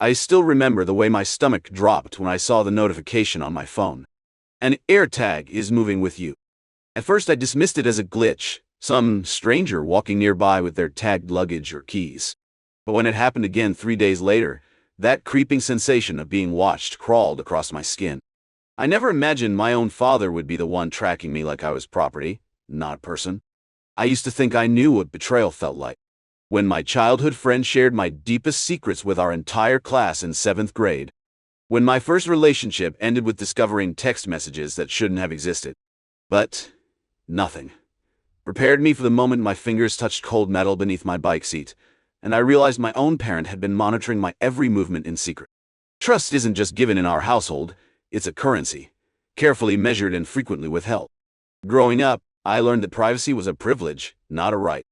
I still remember the way my stomach dropped when I saw the notification on my phone. An AirTag is moving with you. At first I dismissed it as a glitch, some stranger walking nearby with their tagged luggage or keys. But when it happened again 3 days later, that creeping sensation of being watched crawled across my skin. I never imagined my own father would be the one tracking me like I was property, not a person. I used to think I knew what betrayal felt like. When my childhood friend shared my deepest secrets with our entire class in 7th grade. When my first relationship ended with discovering text messages that shouldn't have existed. But nothing prepared me for the moment my fingers touched cold metal beneath my bike seat, and I realized my own parent had been monitoring my every movement in secret. Trust isn't just given in our household, it's a currency, carefully measured and frequently withheld. Growing up, I learned that privacy was a privilege, not a right.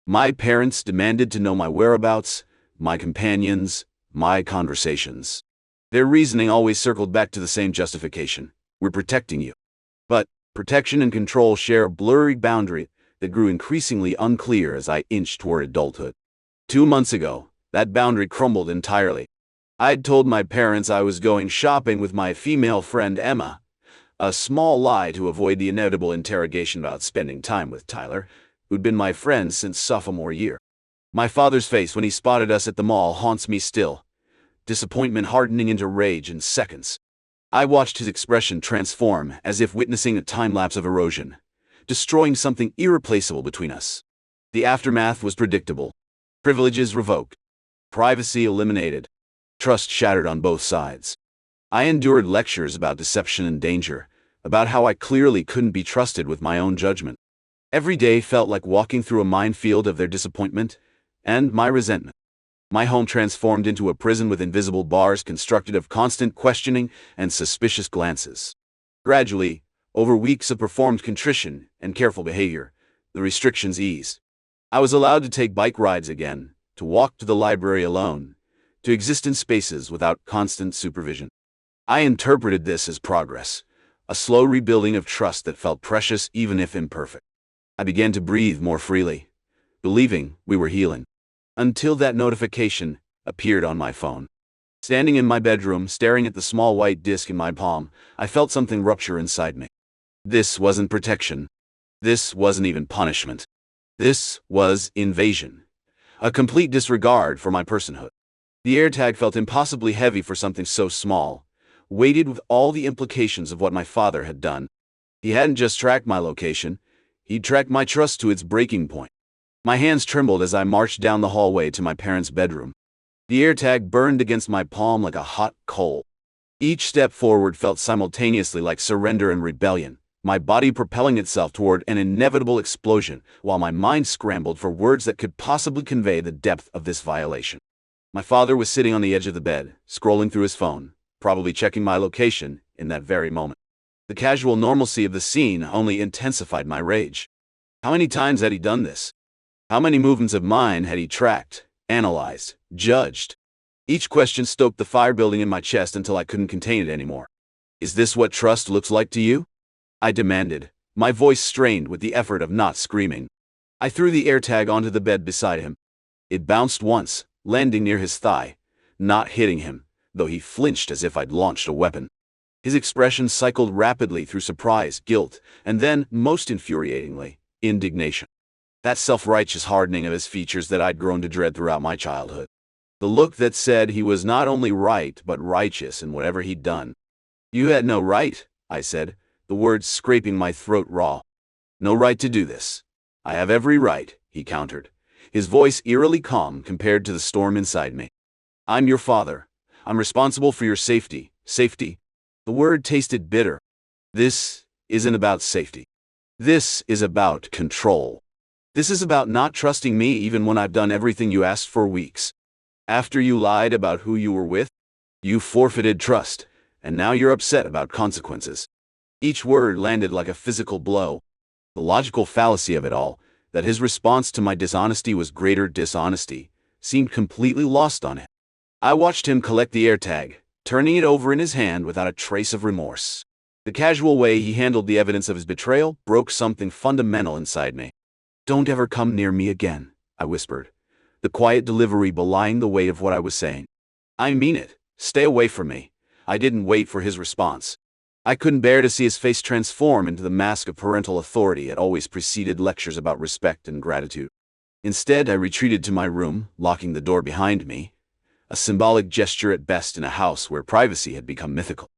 My parents demanded to know my whereabouts, my companions, my conversations. Their reasoning always circled back to the same justification: we're protecting you. But protection and control share a blurry boundary that grew increasingly unclear as I inched toward adulthood. 2 months ago, that boundary crumbled entirely. I'd told my parents I was going shopping with my female friend Emma, a small lie to avoid the inevitable interrogation about spending time with Tyler, who'd been my friend since sophomore year. My father's face when he spotted us at the mall haunts me still, disappointment hardening into rage in seconds. I watched his expression transform as if witnessing a time-lapse of erosion, destroying something irreplaceable between us. The aftermath was predictable. Privileges revoked. Privacy eliminated. Trust shattered on both sides. I endured lectures about deception and danger, about how I clearly couldn't be trusted with my own judgment. Every day felt like walking through a minefield of their disappointment and my resentment. My home transformed into a prison with invisible bars constructed of constant questioning and suspicious glances. Gradually, over weeks of performed contrition and careful behavior, the restrictions eased. I was allowed to take bike rides again, to walk to the library alone, to exist in spaces without constant supervision. I interpreted this as progress, a slow rebuilding of trust that felt precious even if imperfect. I began to breathe more freely, believing we were healing. Until that notification appeared on my phone. Standing in my bedroom, staring at the small white disc in my palm, I felt something rupture inside me. This wasn't protection. This wasn't even punishment. This was invasion. A complete disregard for my personhood. The AirTag felt impossibly heavy for something so small, weighted with all the implications of what my father had done. He hadn't just tracked my location, he'd tracked my trust to its breaking point. My hands trembled as I marched down the hallway to my parents' bedroom. The AirTag burned against my palm like a hot coal. Each step forward felt simultaneously like surrender and rebellion, my body propelling itself toward an inevitable explosion, while my mind scrambled for words that could possibly convey the depth of this violation. My father was sitting on the edge of the bed, scrolling through his phone, probably checking my location in that very moment. The casual normalcy of the scene only intensified my rage. How many times had he done this? How many movements of mine had he tracked, analyzed, judged? Each question stoked the fire building in my chest until I couldn't contain it anymore. Is this what trust looks like to you? I demanded, my voice strained with the effort of not screaming. I threw the AirTag onto the bed beside him. It bounced once, landing near his thigh, not hitting him, though he flinched as if I'd launched a weapon. His expression cycled rapidly through surprise, guilt, and then, most infuriatingly, indignation. That self-righteous hardening of his features that I'd grown to dread throughout my childhood. The look that said he was not only right but righteous in whatever he'd done. You had no right, I said, the words scraping my throat raw. No right to do this. I have every right, he countered, his voice eerily calm compared to the storm inside me. I'm your father. I'm responsible for your safety. Safety? The word tasted bitter. This isn't about safety. This is about control. This is about not trusting me even when I've done everything you asked for weeks. After you lied about who you were with, you forfeited trust, and now you're upset about consequences. Each word landed like a physical blow. The logical fallacy of it all, that his response to my dishonesty was greater dishonesty, seemed completely lost on him. I watched him collect the AirTag, turning it over in his hand without a trace of remorse. The casual way he handled the evidence of his betrayal broke something fundamental inside me. Don't ever come near me again, I whispered, the quiet delivery belying the weight of what I was saying. I mean it. Stay away from me. I didn't wait for his response. I couldn't bear to see his face transform into the mask of parental authority that always preceded lectures about respect and gratitude. Instead, I retreated to my room, locking the door behind me, a symbolic gesture at best in a house where privacy had become mythical.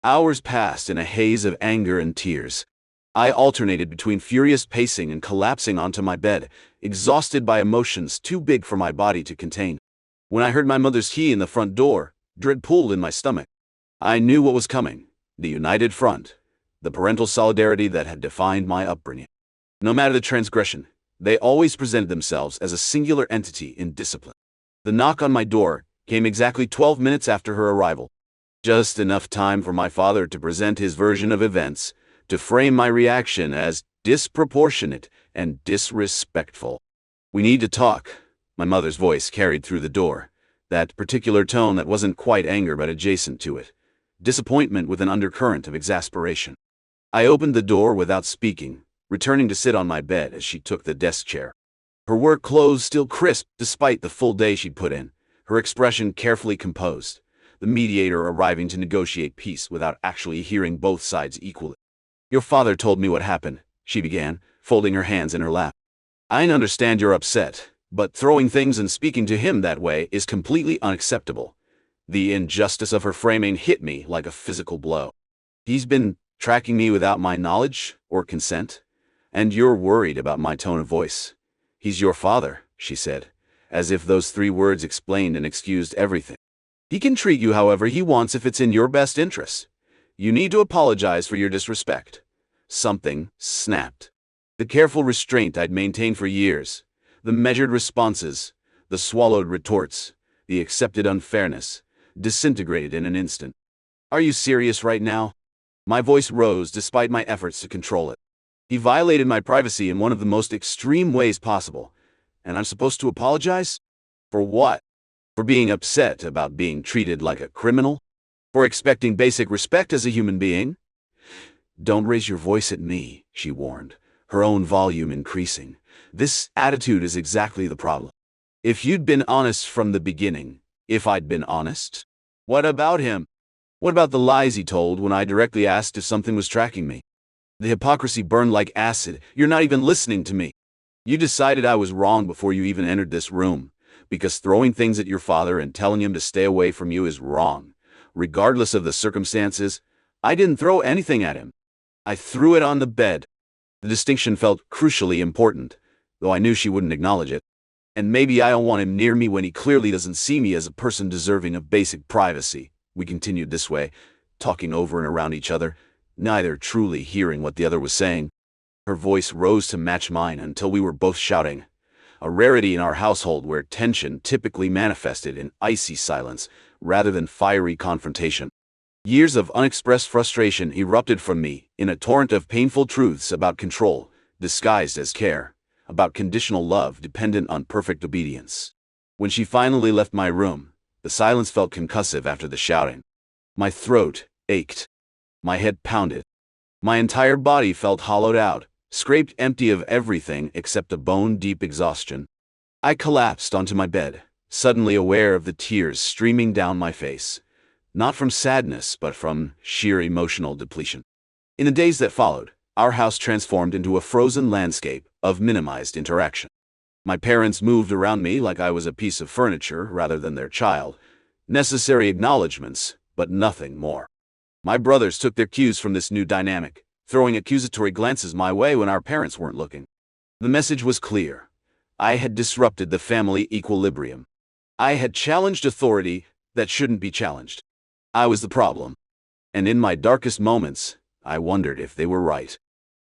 Hours passed in a haze of anger and tears. I alternated between furious pacing and collapsing onto my bed, exhausted by emotions too big for my body to contain. When I heard my mother's key in the front door, dread pooled in my stomach. I knew what was coming: the united front, the parental solidarity that had defined my upbringing. No matter the transgression, they always presented themselves as a singular entity in discipline. The knock on my door came exactly 12 minutes after her arrival. Just enough time for my father to present his version of events, to frame my reaction as disproportionate and disrespectful. "We need to talk," my mother's voice carried through the door, that particular tone that wasn't quite anger but adjacent to it, disappointment with an undercurrent of exasperation. I opened the door without speaking, returning to sit on my bed as she took the desk chair. Her work clothes still crisp despite the full day she'd put in, her expression carefully composed, the mediator arriving to negotiate peace without actually hearing both sides equally. "Your father told me what happened," she began, folding her hands in her lap. "I understand you're upset, but throwing things and speaking to him that way is completely unacceptable." The injustice of her framing hit me like a physical blow. "He's been tracking me without my knowledge or consent, and you're worried about my tone of voice. He's your father," she said, as if those 3 words explained and excused everything. "He can treat you however he wants if it's in your best interest. You need to apologize for your disrespect." Something snapped. The careful restraint I'd maintained for years, the measured responses, the swallowed retorts, the accepted unfairness, disintegrated in an instant. "Are you serious right now?" My voice rose despite my efforts to control it. "He violated my privacy in one of the most extreme ways possible, and I'm supposed to apologize? For what? For being upset about being treated like a criminal? For expecting basic respect as a human being?" "Don't raise your voice at me," she warned, her own volume increasing. "This attitude is exactly the problem. If you'd been honest from the beginning, if I'd been honest." "What about him? What about the lies he told when I directly asked if something was tracking me? The hypocrisy burned like acid. You're not even listening to me. You decided I was wrong before you even entered this room, because throwing things at your father and telling him to stay away from you is wrong, regardless of the circumstances. I didn't throw anything at him. I threw it on the bed." The distinction felt crucially important, though I knew she wouldn't acknowledge it. "And maybe I don't want him near me when he clearly doesn't see me as a person deserving of basic privacy." We continued this way, talking over and around each other, neither truly hearing what the other was saying. Her voice rose to match mine until we were both shouting, a rarity in our household where tension typically manifested in icy silence rather than fiery confrontation. Years of unexpressed frustration erupted from me in a torrent of painful truths about control, disguised as care, about conditional love dependent on perfect obedience. When she finally left my room, the silence felt concussive after the shouting. My throat ached. My head pounded. My entire body felt hollowed out, scraped empty of everything except a bone-deep exhaustion. I collapsed onto my bed, suddenly aware of the tears streaming down my face, not from sadness but from sheer emotional depletion. In the days that followed, our house transformed into a frozen landscape of minimized interaction. My parents moved around me like I was a piece of furniture rather than their child. Necessary acknowledgments, but nothing more. My brothers took their cues from this new dynamic, throwing accusatory glances my way when our parents weren't looking. The message was clear. I had disrupted the family equilibrium. I had challenged authority that shouldn't be challenged. I was the problem. And in my darkest moments, I wondered if they were right.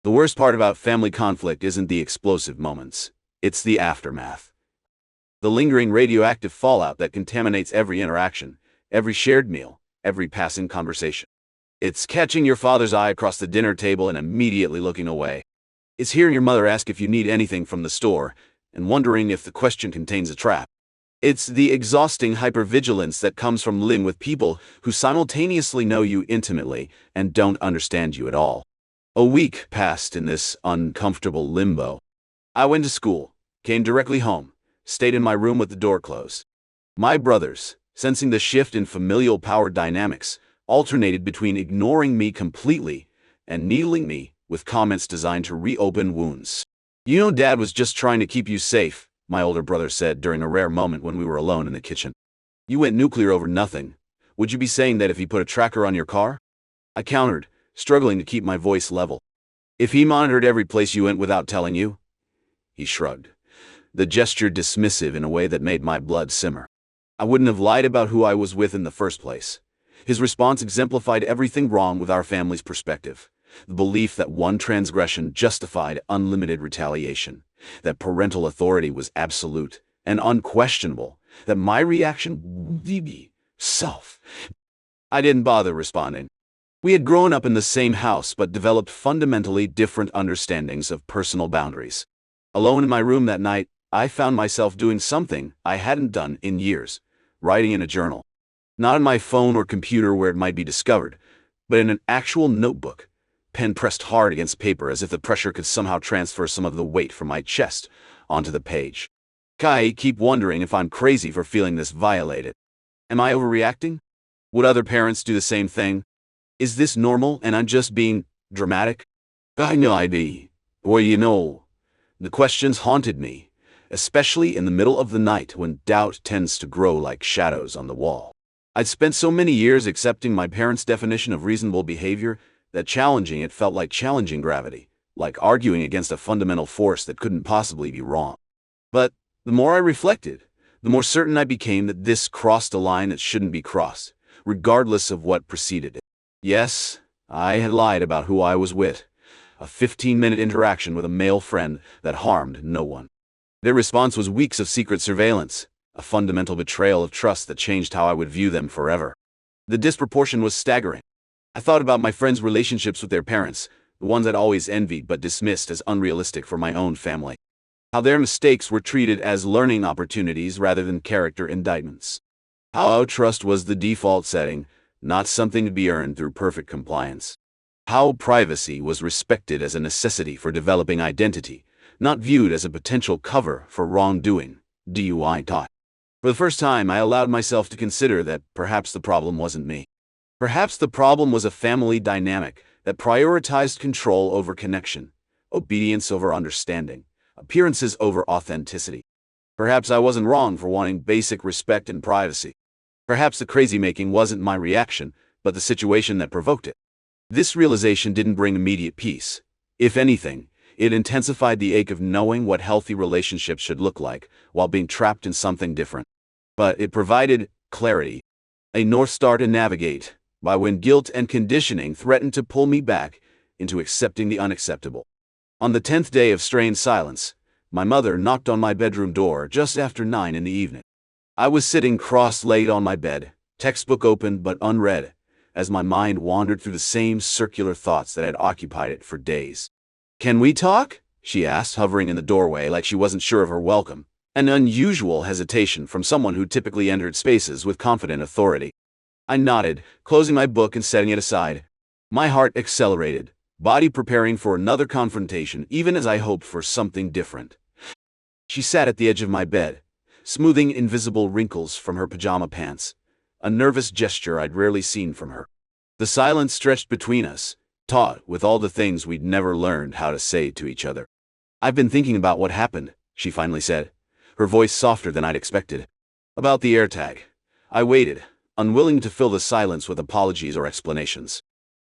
The worst part about family conflict isn't the explosive moments. It's the aftermath. The lingering radioactive fallout that contaminates every interaction, every shared meal, every passing conversation. It's catching your father's eye across the dinner table and immediately looking away. It's hearing your mother ask if you need anything from the store and wondering if the question contains a trap. It's the exhausting hypervigilance that comes from living with people who simultaneously know you intimately and don't understand you at all. A week passed in this uncomfortable limbo. I went to school, came directly home, stayed in my room with the door closed. My brothers, sensing the shift in familial power dynamics, alternated between ignoring me completely and needling me with comments designed to reopen wounds. "You know, Dad was just trying to keep you safe," my older brother said during a rare moment when we were alone in the kitchen. "You went nuclear over nothing. Would you be saying that if he put a tracker on your car?" I countered, struggling to keep my voice level. "If he monitored every place you went without telling you?" He shrugged, the gesture dismissive in a way that made my blood simmer. "I wouldn't have lied about who I was with in the first place." His response exemplified everything wrong with our family's perspective. The belief that one transgression justified unlimited retaliation, that parental authority was absolute and unquestionable, that my reaction would be self. I didn't bother responding. We had grown up in the same house but developed fundamentally different understandings of personal boundaries. Alone in my room that night, I found myself doing something I hadn't done in years, writing in a journal. Not on my phone or computer where it might be discovered, but in an actual notebook, pen pressed hard against paper as if the pressure could somehow transfer some of the weight from my chest onto the page. I keep wondering if I'm crazy for feeling this violated. Am I overreacting? Would other parents do the same thing? Is this normal and I'm just being dramatic? I know I'd be. Well, you know, the questions haunted me, especially in the middle of the night when doubt tends to grow like shadows on the wall. I'd spent so many years accepting my parents' definition of reasonable behavior that challenging it felt like challenging gravity, like arguing against a fundamental force that couldn't possibly be wrong. But the more I reflected, the more certain I became that this crossed a line that shouldn't be crossed, regardless of what preceded it. Yes, I had lied about who I was with, a 15-minute interaction with a male friend that harmed no one. Their response was weeks of secret surveillance, a fundamental betrayal of trust that changed how I would view them forever. The disproportion was staggering. I thought about my friends' relationships with their parents, the ones I'd always envied but dismissed as unrealistic for my own family. How their mistakes were treated as learning opportunities rather than character indictments. How trust was the default setting, not something to be earned through perfect compliance. How privacy was respected as a necessity for developing identity, not viewed as a potential cover for wrongdoing, DUI taught. For the first time, I allowed myself to consider that perhaps the problem wasn't me. Perhaps the problem was a family dynamic that prioritized control over connection, obedience over understanding, appearances over authenticity. Perhaps I wasn't wrong for wanting basic respect and privacy. Perhaps the crazy-making wasn't my reaction, but the situation that provoked it. This realization didn't bring immediate peace. If anything, it intensified the ache of knowing what healthy relationships should look like while being trapped in something different. But it provided clarity, a North Star to navigate by when guilt and conditioning threatened to pull me back into accepting the unacceptable. On the 10th day of strained silence, my mother knocked on my bedroom door just after 9 in the evening. I was sitting cross-legged on my bed, textbook open but unread, as my mind wandered through the same circular thoughts that had occupied it for days. "Can we talk?" she asked, hovering in the doorway like she wasn't sure of her welcome, an unusual hesitation from someone who typically entered spaces with confident authority. I nodded, closing my book and setting it aside. My heart accelerated, body preparing for another confrontation even as I hoped for something different. She sat at the edge of my bed, smoothing invisible wrinkles from her pajama pants, a nervous gesture I'd rarely seen from her. The silence stretched between us, taut with all the things we'd never learned how to say to each other. "I've been thinking about what happened," she finally said, her voice softer than I'd expected. "About the AirTag." I waited, unwilling to fill the silence with apologies or explanations.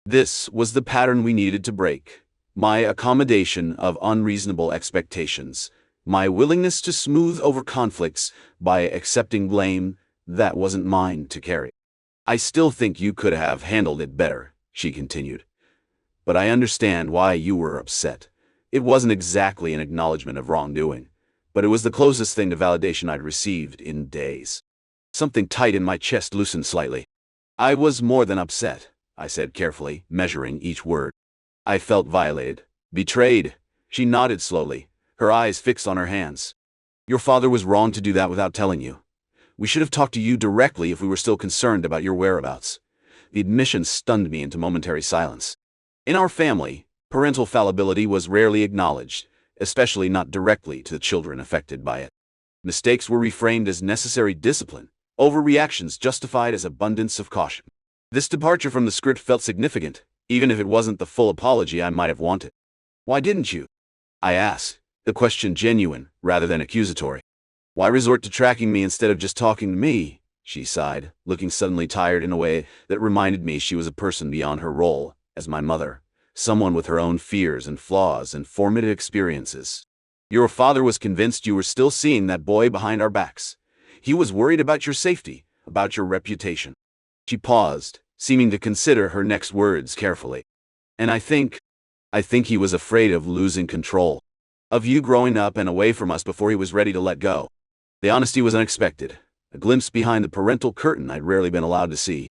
This was the pattern we needed to break. My accommodation of unreasonable expectations, my willingness to smooth over conflicts by accepting blame that wasn't mine to carry. "I still think you could have handled it better," she continued. "But I understand why you were upset. It wasn't exactly an acknowledgement of wrongdoing, but it was the closest thing to validation I'd received in days." Something tight in my chest loosened slightly. "I was more than upset," I said carefully, measuring each word. "I felt violated, betrayed." She nodded slowly, her eyes fixed on her hands. "Your father was wrong to do that without telling you. We should have talked to you directly if we were still concerned about your whereabouts." The admission stunned me into momentary silence. In our family, parental fallibility was rarely acknowledged, especially not directly to the children affected by it. Mistakes were reframed as necessary discipline, Overreactions justified as abundance of caution. This departure from the script felt significant, even if it wasn't the full apology I might have wanted. Why didn't you? I asked, the question genuine rather than accusatory. Why resort to tracking me instead of just talking to me? She sighed, looking suddenly tired in a way that reminded me she was a person beyond her role as my mother, someone with her own fears and flaws and formative experiences. Your father was convinced you were still seeing that boy behind our backs. He was worried about your safety, about your reputation. She paused, seeming to consider her next words carefully. And I think he was afraid of losing control. Of you growing up and away from us before he was ready to let go. The honesty was unexpected, a glimpse behind the parental curtain I'd rarely been allowed to see.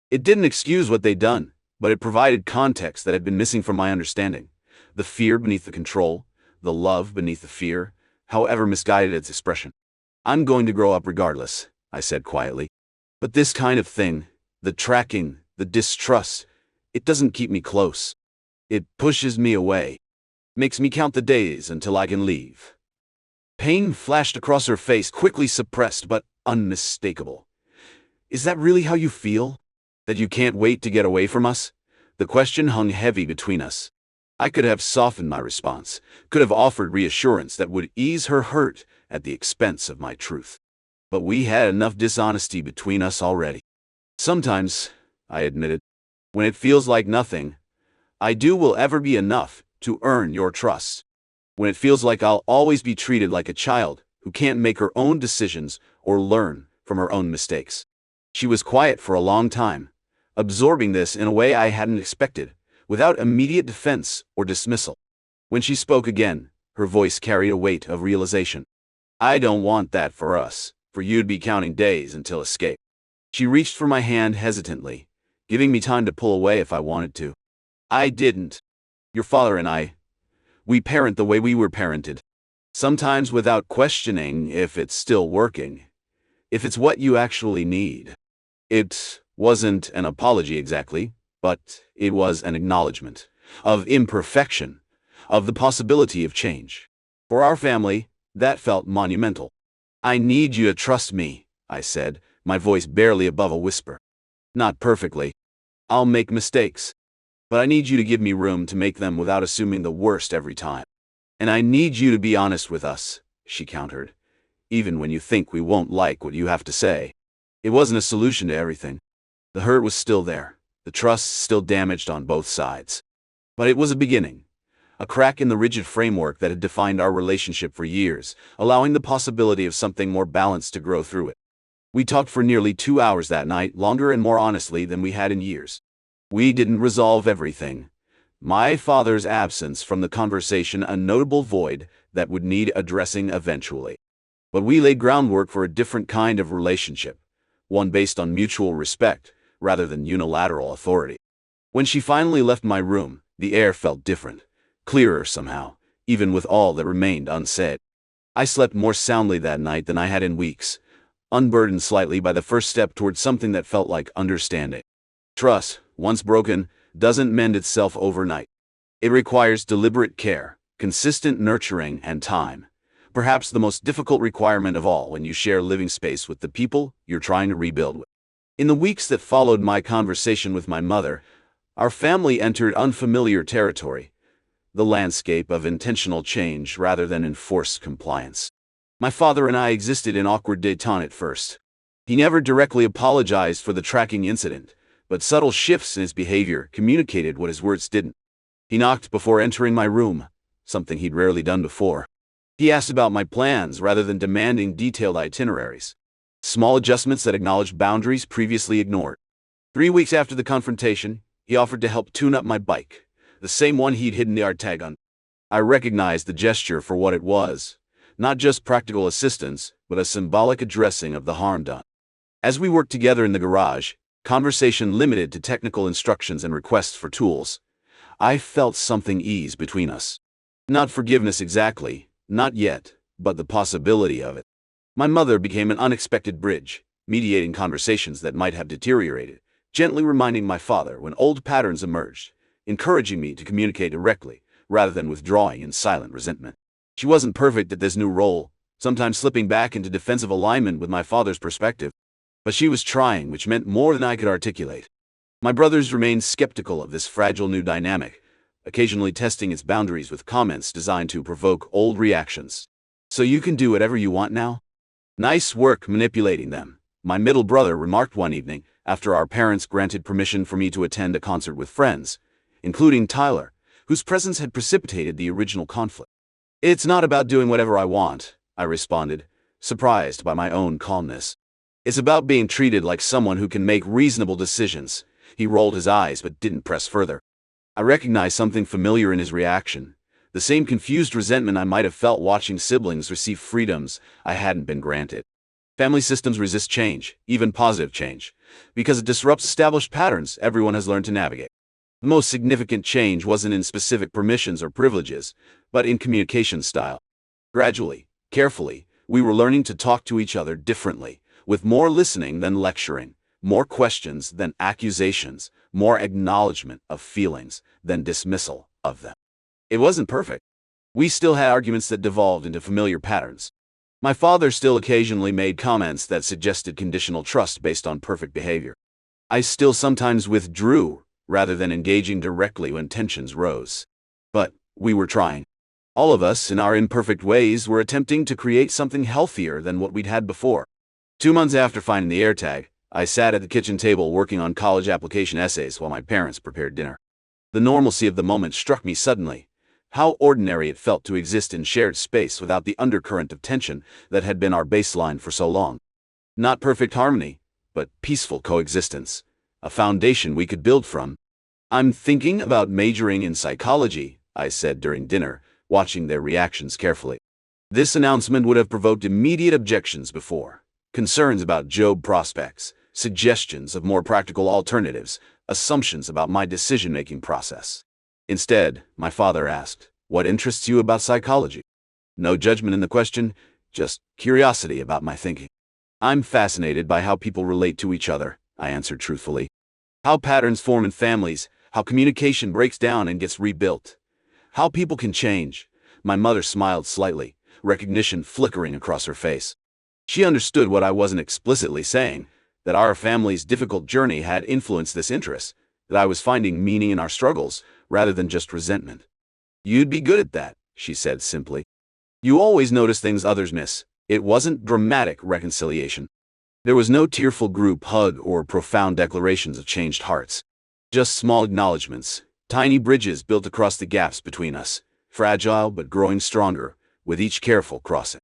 It didn't excuse what they'd done, but it provided context that had been missing from my understanding. The fear beneath the control, the love beneath the fear, however misguided its expression. I'm going to grow up regardless, I said quietly. But this kind of thing, the tracking, the distrust, it doesn't keep me close. It pushes me away. Makes me count the days until I can leave. Pain flashed across her face, quickly suppressed but unmistakable. Is that really how you feel? That you can't wait to get away from us? The question hung heavy between us. I could have softened my response, could have offered reassurance that would ease her hurt at the expense of my truth. But we had enough dishonesty between us already. Sometimes, I admitted, when it feels like nothing I do will ever be enough to earn your trust. When it feels like I'll always be treated like a child who can't make her own decisions or learn from her own mistakes. She was quiet for a long time, absorbing this in a way I hadn't expected, without immediate defense or dismissal. When she spoke again, her voice carried a weight of realization. I don't want that for us, for you'd be counting days until escape. She reached for my hand hesitantly, giving me time to pull away if I wanted to. I didn't. Your father and I, we parent the way we were parented. Sometimes without questioning if it's still working, if it's what you actually need. It wasn't an apology exactly, but it was an acknowledgement of imperfection, of the possibility of change. For our family, that felt monumental. I need you to trust me, I said, my voice barely above a whisper. Not perfectly. I'll make mistakes. But I need you to give me room to make them without assuming the worst every time. And I need you to be honest with us, she countered, even when you think we won't like what you have to say. It wasn't a solution to everything. The hurt was still there, the trust still damaged on both sides. But it was a beginning, a crack in the rigid framework that had defined our relationship for years, allowing the possibility of something more balanced to grow through it. We talked for nearly 2 hours that night, longer and more honestly than we had in years. We didn't resolve everything. My father's absence from the conversation a notable void that would need addressing eventually. But we laid groundwork for a different kind of relationship, one based on mutual respect rather than unilateral authority. When she finally left my room, the air felt different, clearer somehow, even with all that remained unsaid. I slept more soundly that night than I had in weeks, unburdened slightly by the first step towards something that felt like understanding. Trust, once broken, doesn't mend itself overnight. It requires deliberate care, consistent nurturing, and time. Perhaps the most difficult requirement of all when you share living space with the people you're trying to rebuild with. In the weeks that followed my conversation with my mother, our family entered unfamiliar territory, the landscape of intentional change rather than enforced compliance. My father and I existed in awkward détente at first. He never directly apologized for the tracking incident, but subtle shifts in his behavior communicated what his words didn't. He knocked before entering my room, something he'd rarely done before. He asked about my plans rather than demanding detailed itineraries. Small adjustments that acknowledged boundaries previously ignored. 3 weeks after the confrontation, he offered to help tune up my bike, the same one he'd hidden the art tag on. I recognized the gesture for what it was, not just practical assistance, but a symbolic addressing of the harm done. As we worked together in the garage, conversation limited to technical instructions and requests for tools, I felt something ease between us. Not forgiveness exactly, not yet, but the possibility of it. My mother became an unexpected bridge, mediating conversations that might have deteriorated, gently reminding my father when old patterns emerged, encouraging me to communicate directly, rather than withdrawing in silent resentment. She wasn't perfect at this new role, sometimes slipping back into defensive alignment with my father's perspective. But she was trying, which meant more than I could articulate. My brothers remained skeptical of this fragile new dynamic, occasionally testing its boundaries with comments designed to provoke old reactions. "So you can do whatever you want now?" "Nice work manipulating them," my middle brother remarked one evening after our parents granted permission for me to attend a concert with friends, including Tyler, whose presence had precipitated the original conflict. "It's not about doing whatever I want," I responded, surprised by my own calmness. "It's about being treated like someone who can make reasonable decisions." He rolled his eyes but didn't press further. I recognized something familiar in his reaction, the same confused resentment I might have felt watching siblings receive freedoms I hadn't been granted. Family systems resist change, even positive change, because it disrupts established patterns everyone has learned to navigate. The most significant change wasn't in specific permissions or privileges, but in communication style. Gradually, carefully, we were learning to talk to each other differently, with more listening than lecturing, more questions than accusations, more acknowledgement of feelings than dismissal of them. It wasn't perfect. We still had arguments that devolved into familiar patterns. My father still occasionally made comments that suggested conditional trust based on perfect behavior. I still sometimes withdrew, rather than engaging directly when tensions rose. But we were trying. All of us, in our imperfect ways, were attempting to create something healthier than what we'd had before. 2 months after finding the AirTag, I sat at the kitchen table working on college application essays while my parents prepared dinner. The normalcy of the moment struck me suddenly. How ordinary it felt to exist in shared space without the undercurrent of tension that had been our baseline for so long. Not perfect harmony, but peaceful coexistence, a foundation we could build from. "I'm thinking about majoring in psychology," I said during dinner, watching their reactions carefully. This announcement would have provoked immediate objections before. Concerns about job prospects, suggestions of more practical alternatives, assumptions about my decision-making process. Instead, my father asked, "What interests you about psychology?" No judgment in the question, just curiosity about my thinking. "I'm fascinated by how people relate to each other," I answered truthfully. "How patterns form in families, how communication breaks down and gets rebuilt. How people can change." My mother smiled slightly, recognition flickering across her face. She understood what I wasn't explicitly saying, that our family's difficult journey had influenced this interest, that I was finding meaning in our struggles, rather than just resentment. "You'd be good at that," she said simply. "You always notice things others miss." It wasn't dramatic reconciliation. There was no tearful group hug or profound declarations of changed hearts. Just small acknowledgments, tiny bridges built across the gaps between us, fragile but growing stronger, with each careful crossing.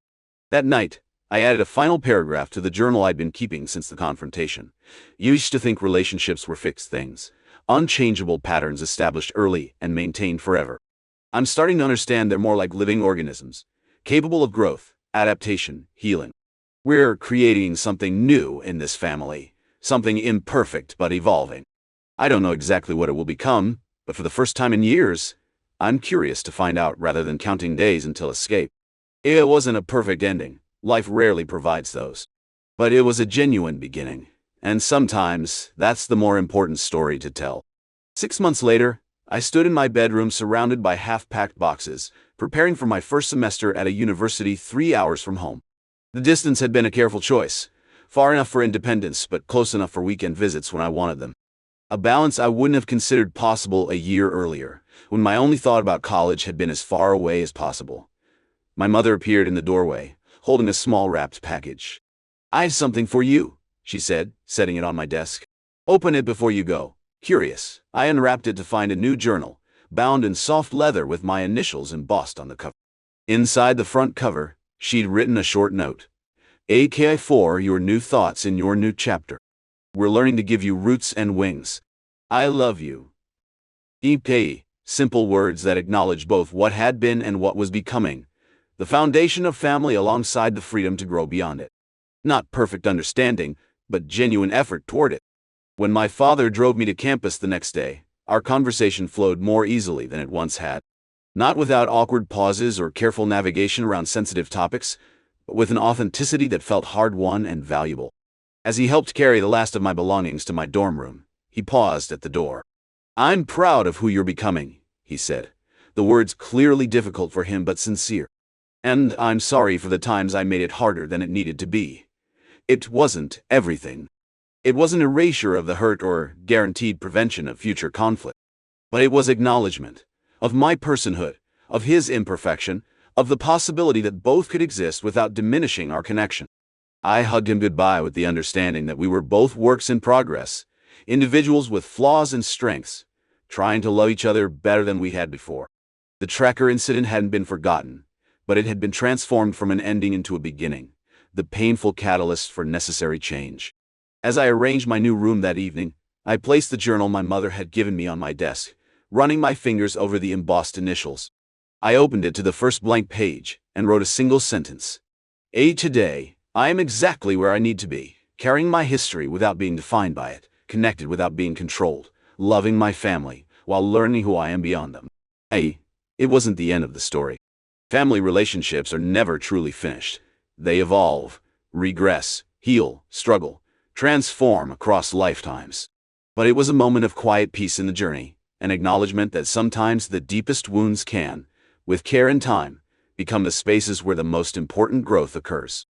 That night, I added a final paragraph to the journal I'd been keeping since the confrontation. Used to think relationships were fixed things, unchangeable patterns established early and maintained forever. I'm starting to understand they're more like living organisms, capable of growth, adaptation, healing. We're creating something new in this family, something imperfect but evolving. I don't know exactly what it will become, but for the first time in years, I'm curious to find out rather than counting days until escape. It wasn't a perfect ending. Life rarely provides those. But it was a genuine beginning, and sometimes that's the more important story to tell. 6 months later, I stood in my bedroom surrounded by half-packed boxes, preparing for my first semester at a university 3 hours from home. The distance had been a careful choice, far enough for independence but close enough for weekend visits when I wanted them. A balance I wouldn't have considered possible a year earlier, when my only thought about college had been as far away as possible. My mother appeared in the doorway, holding a small wrapped package. "I have something for you," she said, setting it on my desk. "Open it before you go." Curious, I unwrapped it to find a new journal, bound in soft leather with my initials embossed on the cover. Inside the front cover, she'd written a short note. "AK for your new thoughts in your new chapter. We're learning to give you roots and wings. I love you." EP, simple words that acknowledged both what had been and what was becoming. The foundation of family alongside the freedom to grow beyond it. Not perfect understanding, but genuine effort toward it. When my father drove me to campus the next day, our conversation flowed more easily than it once had. Not without awkward pauses or careful navigation around sensitive topics, but with an authenticity that felt hard-won and valuable. As he helped carry the last of my belongings to my dorm room, he paused at the door. "I'm proud of who you're becoming," he said, the words clearly difficult for him but sincere. "And I'm sorry for the times I made it harder than it needed to be. It wasn't everything." It wasn't erasure of the hurt or guaranteed prevention of future conflict, but it was acknowledgement of my personhood, of his imperfection, of the possibility that both could exist without diminishing our connection. I hugged him goodbye with the understanding that we were both works in progress, individuals with flaws and strengths, trying to love each other better than we had before. The tracker incident hadn't been forgotten, but it had been transformed from an ending into a beginning, the painful catalyst for necessary change. As I arranged my new room that evening, I placed the journal my mother had given me on my desk, running my fingers over the embossed initials. I opened it to the first blank page and wrote a single sentence. Today, I am exactly where I need to be, carrying my history without being defined by it, connected without being controlled, loving my family while learning who I am beyond them. It wasn't the end of the story. Family relationships are never truly finished. They evolve, regress, heal, struggle, transform across lifetimes. But it was a moment of quiet peace in the journey, an acknowledgement that sometimes the deepest wounds can, with care and time, become the spaces where the most important growth occurs.